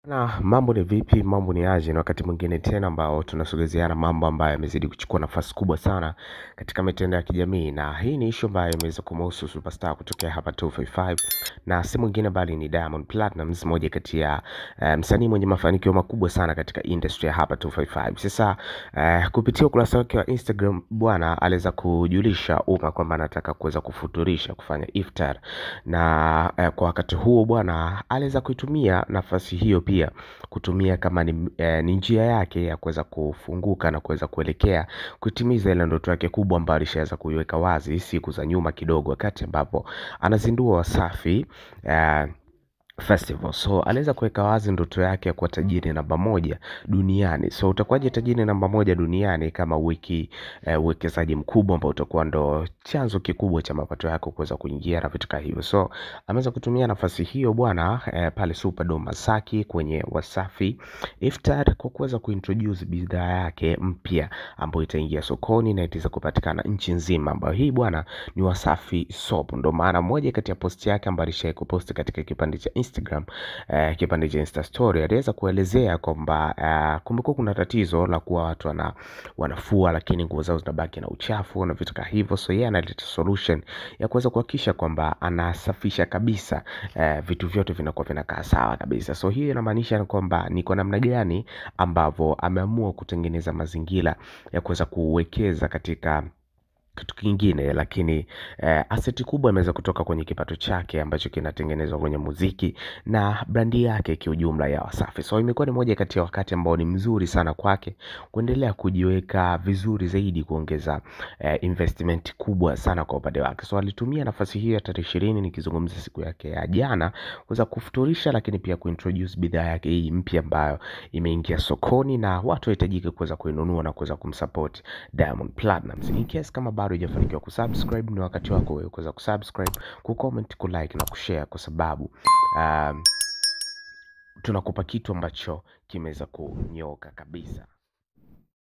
Na mambo ni vipi, mambo ni aje, na wakati mwingine tena ambao tunasugezeana mambo ambayo yamezidi kuchukua nafasi kubwa sana katika mitandao ya kijamii, na hii ni issue ambayo imeweza kumhusu superstar kutokea hapa 255 na si mwingine bali ni Diamond Platnumz, mmoja kati ya msanii mwenye mafanikio makubwa sana katika industry ya hapa 255. Sasa kupitia ukurasa wake wa Instagram bwana aliweza kujulisha umma kwamba anataka kuweza kufuturisha kufanya iftar, na kwa wakati huo bwana aliweza kuitumia nafasi hiyo pia kutumia kama ni njia yake ya kuweza kufunguka na kuweza kuelekea kutimiza ile ndoto yake kubwa ambayo alishaweza kuiweka wazi siku za nyuma kidogo, wakati ambapo anazindua Wasafi Festival. So aliweza kuweka wazi ndoto yake ya kuwa tajiri namba moja duniani. So utakuwaje tajiri namba moja duniani kama uwekezaji mkubwa ambao utakuwa ndo chanzo kikubwa cha mapato yako kuweza kuingia na vitu kama hivyo. So ameweza kutumia nafasi hiyo bwana pale Superdome Masaki kwenye Wasafi Iftar kwa kuweza kuintroduce bidhaa yake mpya ambayo itaingia sokoni na itaweza kupatikana nchi nzima, ambayo hii bwana ni Wasafi Soap. Ndo maana moja kati ya post yake ambayo alishawahi kupost katika kipande cha Instagram, kipande cha Insta story, aliweza kuelezea kwamba kumekuwa kuna tatizo la kuwa watu wanafua lakini nguo zao zinabaki na uchafu na vitu kama hivyo. So yeye analeta solution ya kuweza kuhakikisha kwamba anasafisha kabisa, vitu vyote vinakuwa vinakaa sawa kabisa. So hiyo inamaanisha kwamba ni kwa namna gani ambavyo ameamua kutengeneza mazingira ya kuweza kuwekeza katika kitu kingine, lakini asset kubwa imeweza kutoka kwenye kipato chake ambacho kinatengenezwa kwenye muziki na brandi yake kiujumla ya Wasafi. So imekuwa ni moja kati ya wakati ambao ni mzuri sana kwake kuendelea kujiweka vizuri zaidi, kuongeza investment kubwa sana kwa upande wake. So alitumia nafasi hiyo ya tarehe 20, nikizungumza siku yake ya jana, kuweza kufuturisha lakini pia kuintroduce bidhaa yake hii mpya ambayo imeingia sokoni na watu wahitajika kuweza kuinunua na kuweza kumsupport Diamond Platnumz. In case kama bado hujafanikiwa kusubscribe, ni wakati wako wewe kuweza kusubscribe, kucomment, kulike na kushare, kwa sababu tunakupa kitu ambacho kimeweza kunyoka kabisa.